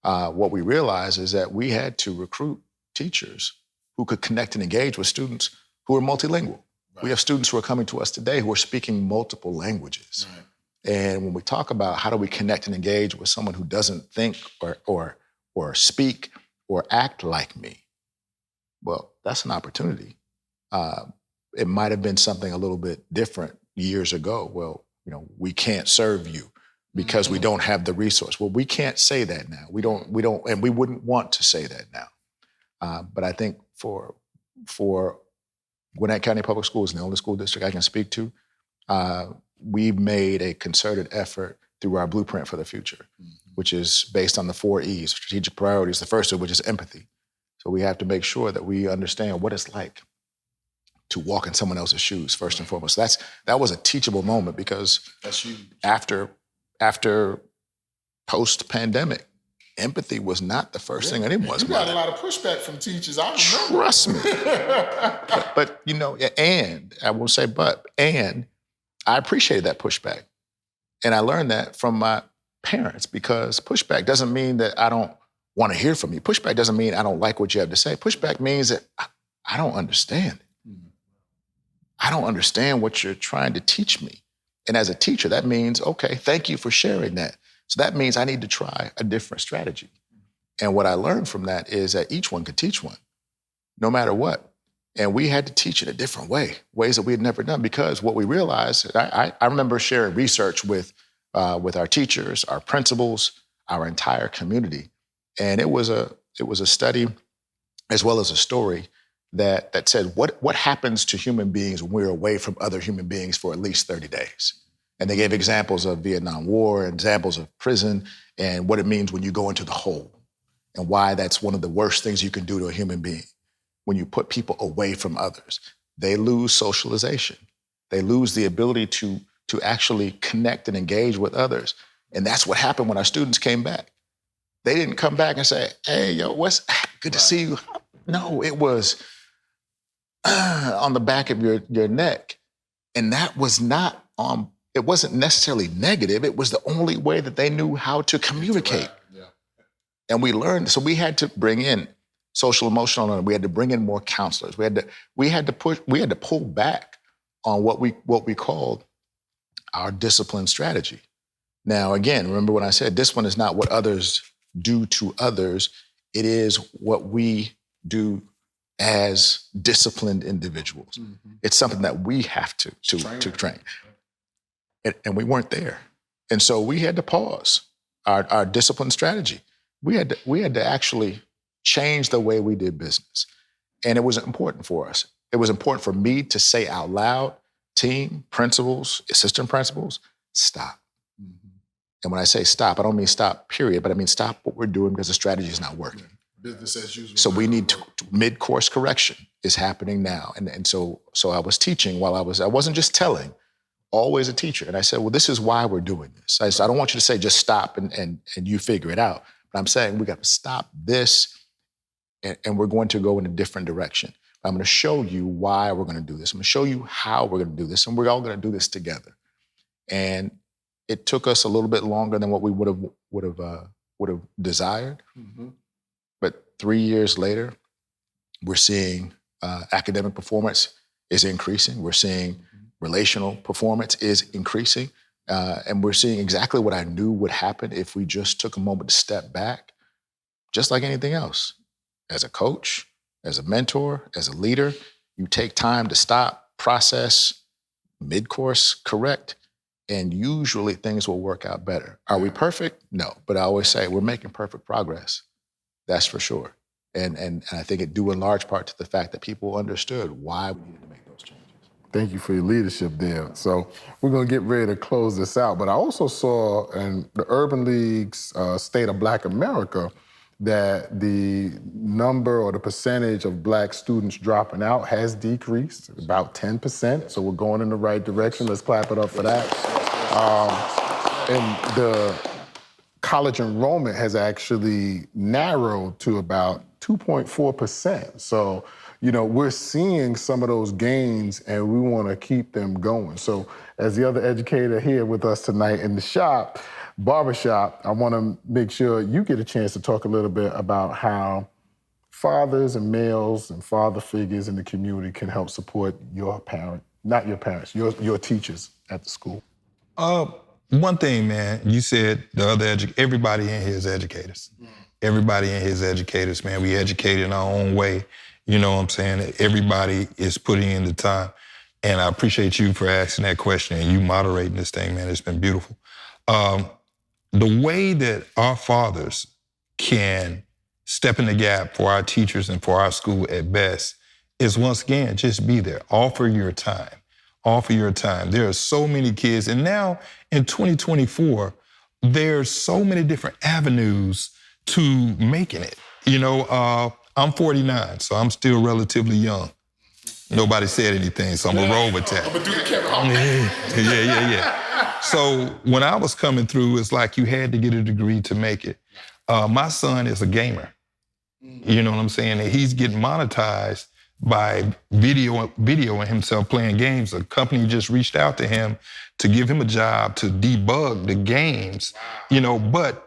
What we realized is that we had to recruit teachers who could connect and engage with students who are multilingual. Right. We have students who are coming to us today who are speaking multiple languages. Right. And when we talk about how do we connect and engage with someone who doesn't think or speak or act like me, well, that's an opportunity. It might have been something a little bit different years ago. Well, we can't serve you because we don't have the resource. Well, we can't say that now. We don't, and we wouldn't want to say that now. But I think for Gwinnett County Public Schools, the only school district I can speak to, we've made a concerted effort through our blueprint for the future, which is based on the 4 E's, strategic priorities, the first of which is empathy. So we have to make sure that we understand what it's like to walk in someone else's shoes, first and foremost. That was a teachable moment because after post-pandemic, empathy was not the first thing anyone was. You got a lot of pushback from teachers, I remember. Trust me. but and I will say and I appreciated that pushback. And I learned that from my parents, because pushback doesn't mean that I don't want to hear from you. Pushback doesn't mean I don't like what you have to say. Pushback means that I don't understand it. I don't understand what you're trying to teach me. And as a teacher, that means, okay, thank you for sharing that. So that means I need to try a different strategy. And what I learned from that is that each one could teach one, no matter what. And we had to teach in a different way, ways that we had never done, because what we realized, I remember sharing research with our teachers, our principals, our entire community. And it was a study as well as a story that said what happens to human beings when we're away from other human beings for at least 30 days. And they gave examples of Vietnam War, examples of prison, and what it means when you go into the hole, and why that's one of the worst things you can do to a human being. When you put people away from others, they lose socialization. They lose the ability to actually connect and engage with others. And that's what happened when our students came back. They didn't come back and say, hey, yo, what's good to see you. No, it was on the back of your neck. And that was not it wasn't necessarily negative. It was the only way that they knew how to communicate. Yeah. And we learned, so we had to bring in social emotional learning. We had to bring in more counselors. We had to pull back on what we called our discipline strategy. Now, again, remember when I said discipline is not what others do to others, it is what we do as disciplined individuals. Mm-hmm. It's something that we have to train. And we weren't there. And so we had to pause our discipline strategy. We had to actually change the way we did business. And it was important for us. It was important for me to say out loud, team, principals, assistant principals, stop. Mm-hmm. And when I say stop, I don't mean stop, period, but I mean stop what we're doing because the strategy is not working. Yeah. Business as usual. So we need to mid-course correction is happening now. And so I was teaching while I wasn't just telling, always a teacher. And I said, well, this is why we're doing this. I said, I don't want you to say just stop and you figure it out. But I'm saying we got to stop this and we're going to go in a different direction. I'm going to show you why we're going to do this. I'm going to show you how we're going to do this. And we're all going to do this together. And it took us a little bit longer than what we would have desired. Mm-hmm. But 3 years later, we're seeing academic performance is increasing. We're seeing relational performance is increasing. And we're seeing exactly what I knew would happen if we just took a moment to step back, just like anything else. As a coach, as a mentor, as a leader, you take time to stop, process, mid-course, correct, and usually things will work out better. Are we perfect? No, but I always say we're making perfect progress. That's for sure. And I think it due in large part to the fact that people understood why we needed to make those changes. Thank you for your leadership there. So we're going to get ready to close this out. But I also saw in the Urban League's State of Black America that the number or the percentage of Black students dropping out has decreased, about 10%. So we're going in the right direction. Let's clap it up for that. And the college enrollment has actually narrowed to about 2.4%. So, we're seeing some of those gains and we want to keep them going. So as the other educator here with us tonight in the shop, barbershop, I want to make sure you get a chance to talk a little bit about how fathers and males and father figures in the community can help support your parent, not your parents, your teachers at the school. One thing, man, you said everybody in here is educators. Everybody in here is educators, man. We educate in our own way. You know what I'm saying? Everybody is putting in the time. And I appreciate you for asking that question and you moderating this thing, man. It's been beautiful. The way that our fathers can step in the gap for our teachers and for our school at best is, once again, just be there. Offer your time. Offer your time. There are so many kids. And now in 2024, there's so many different avenues to making it. You know, I'm 49, so I'm still relatively young. Nobody said anything, so I'm gonna roll with that. I'm gonna do the Kevin Hart. Yeah. So when I was coming through, it's like you had to get a degree to make it. My son is a gamer. You know what I'm saying? And he's getting monetized by videoing himself playing games. A company just reached out to him to give him a job to debug the games, you know, but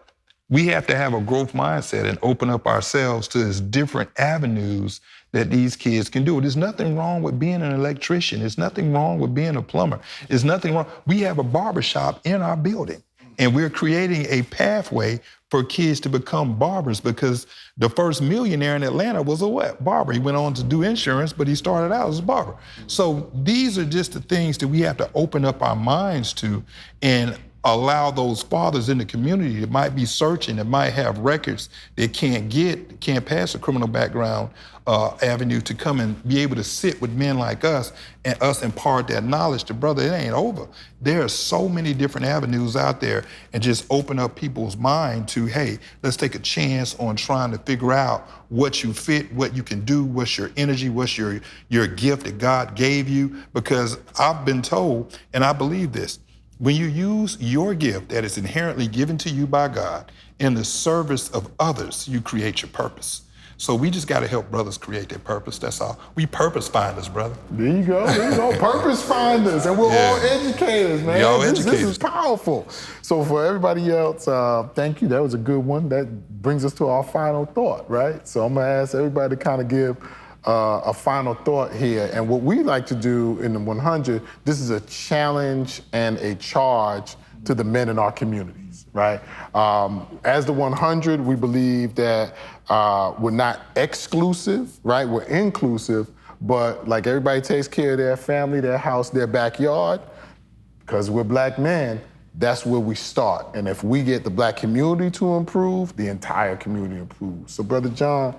we have to have a growth mindset and open up ourselves to these different avenues that these kids can do. There's nothing wrong with being an electrician. There's nothing wrong with being a plumber. There's nothing wrong. We have a barbershop in our building, and we're creating a pathway for kids to become barbers, because the first millionaire in Atlanta was a what? Barber. He went on to do insurance, but he started out as a barber. So these are just the things that we have to open up our minds to and allow those fathers in the community that might be searching, that might have records they can't pass a criminal background avenue, to come and be able to sit with men like us and us impart that knowledge to, brother, it ain't over. There are so many different avenues out there, and just open up people's mind to, hey, let's take a chance on trying to figure out what you fit, what you can do, what's your energy, what's your gift that God gave you. Because I've been told, and I believe this, when you use your gift that is inherently given to you by God in the service of others, you create your purpose. So we just got to help brothers create their purpose. That's all. We purpose finders, brother. There you go. Purpose finders. And we're all educators, man. This is powerful. So for everybody else, thank you. That was a good one. That brings us to our final thought, right? So I'm going to ask everybody to kind of give a final thought here. And what we like to do in the 100, this is a challenge and a charge to the men in our communities, right? As the 100, we believe that we're not exclusive, right? We're inclusive, but like everybody takes care of their family, their house, their backyard, because we're black men, that's where we start. And if we get the black community to improve, the entire community improves. So Brother John,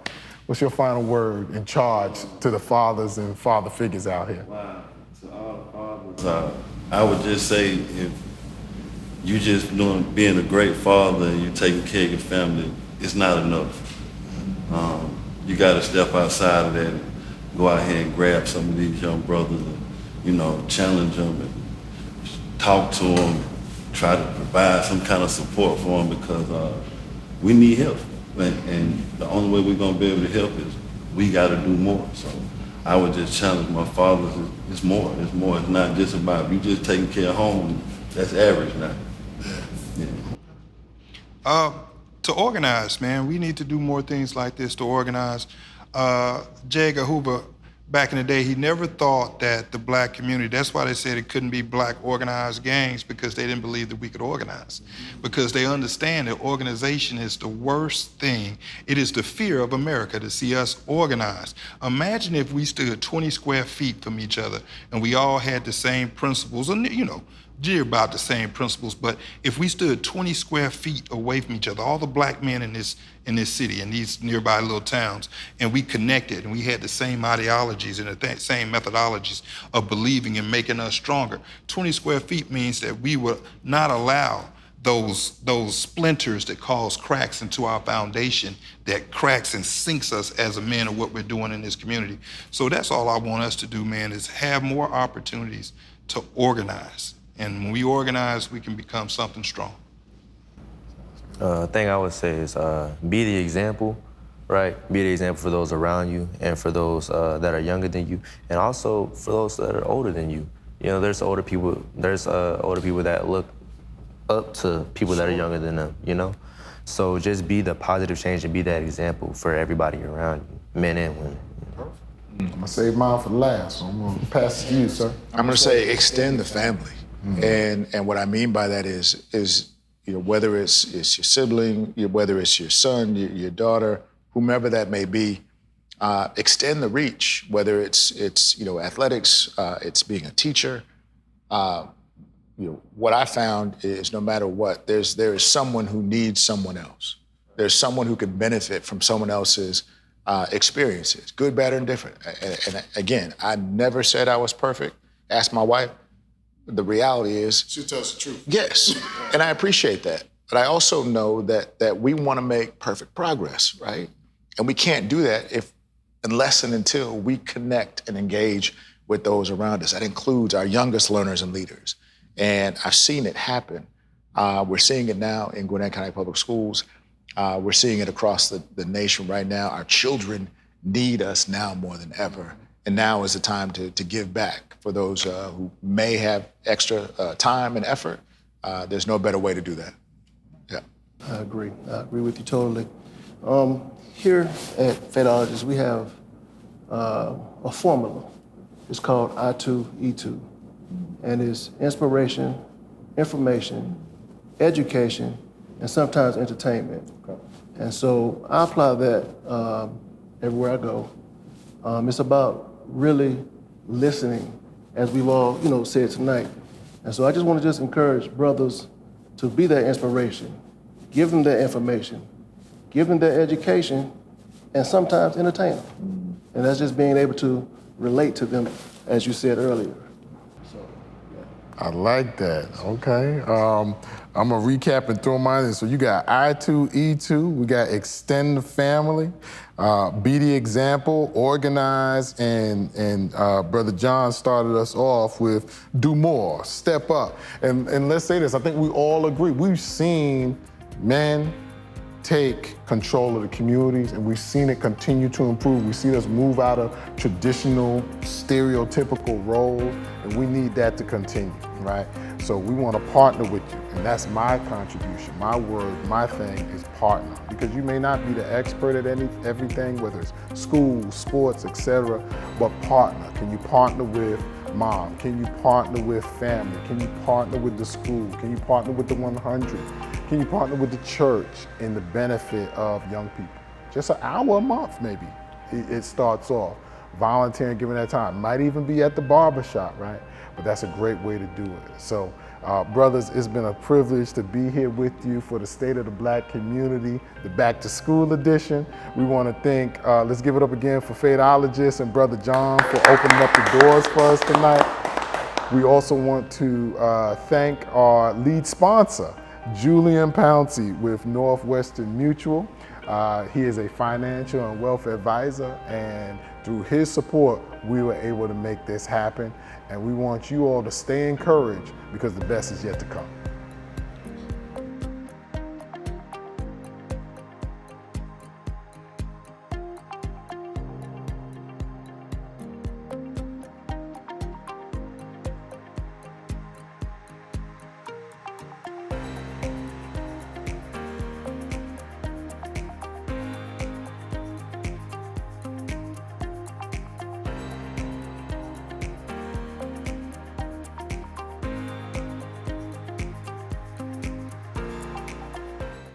what's your final word and charge to the fathers and father figures out here? Wow. To all the fathers, I would just say, if you just being a great father and you're taking care of your family, it's not enough. You got to step outside of that and go out here and grab some of these young brothers and, challenge them and talk to them, try to provide some kind of support for them, because we need help. And the only way we're going to be able to help is we got to do more. So I would just challenge my fathers, it's more. It's more. It's not just about you just taking care of home. That's average now. Yeah. To organize, man, we need to do more things like this to organize. J. Edgar Hoover, back in the day, he never thought that the black community, that's why they said it couldn't be black organized gangs, because they didn't believe that we could organize. Because they understand that organization is the worst thing. It is the fear of America to see us organized. Imagine if we stood 20 square feet from each other and we all had the same principles, and about the same principles, but if we stood 20 square feet away from each other, all the black men in this city, in these nearby little towns, and we connected and we had the same ideologies and the same methodologies of believing and making us stronger, 20 square feet means that we would not allow those splinters that cause cracks into our foundation, that cracks and sinks us as a man of what we're doing in this community. So that's all I want us to do, man, is have more opportunities to organize. And when we organize, we can become something strong. Thing I would say is be the example, right? Be the example for those around you and for those that are younger than you, and also for those that are older than you. There's older people that look up to people that are younger than them, So just be the positive change and be that example for everybody around you, men and women. I'm gonna save mine for last, so I'm gonna pass it to you, sir. I'm gonna say extend the family. And what I mean by that is whether it's your sibling, whether it's your son, your daughter, whomever that may be, extend the reach. Whether it's athletics, it's being a teacher. What I found is no matter what, there is someone who needs someone else. There's someone who can benefit from someone else's experiences, good, bad, or indifferent. And again, I never said I was perfect. Ask my wife. The reality is, She tells the truth. yes, and I appreciate that. But I also know that we want to make perfect progress, right? And we can't do that unless and until we connect and engage with those around us. That includes our youngest learners and leaders. And I've seen it happen. We're seeing it now in Gwinnett County Public Schools. We're seeing it across the nation right now. Our children need us now more than ever. And now is the time to give back for those who may have extra time and effort. There's no better way to do that. Yeah. I agree with you totally. Here at Fadeologist, we have a formula. It's called I2E2. And it's inspiration, information, education, and sometimes entertainment. And so I apply that everywhere I go. It's about really listening, as we've all said tonight. And so I just want to encourage brothers to be that inspiration, give them that information, give them that education, and sometimes entertain them. And that's just being able to relate to them, as you said earlier. I like that. Okay. I'm going to recap and throw mine in. So you got I2E2, we got extend the family, be the example, organize, and Brother John started us off with do more, step up. And let's say this, I think we all agree. We've seen men take control of the communities, and we've seen it continue to improve. We've seen us move out of traditional, stereotypical roles, and we need that to continue, right? So we want to partner with you, and that's my contribution. My word, my thing is partner, because you may not be the expert at everything, whether it's school, sports, etc., but partner. Can you partner with mom? Can you partner with family? Can you partner with the school? Can you partner with the 100? Can you partner with the church in the benefit of young people? Just an hour a month, maybe. It starts off. Volunteering, giving that time. Might even be at the barbershop, right? But that's a great way to do it. So, brothers, it's been a privilege to be here with you for the State of the Black Community, the Back to School edition. We want to thank, let's give it up again for Fadeologist and Brother John for opening up the doors for us tonight. We also want to thank our lead sponsor, Julian Pouncey with Northwestern Mutual. He is a financial and wealth advisor, and through his support, we were able to make this happen. And we want you all to stay encouraged, because the best is yet to come.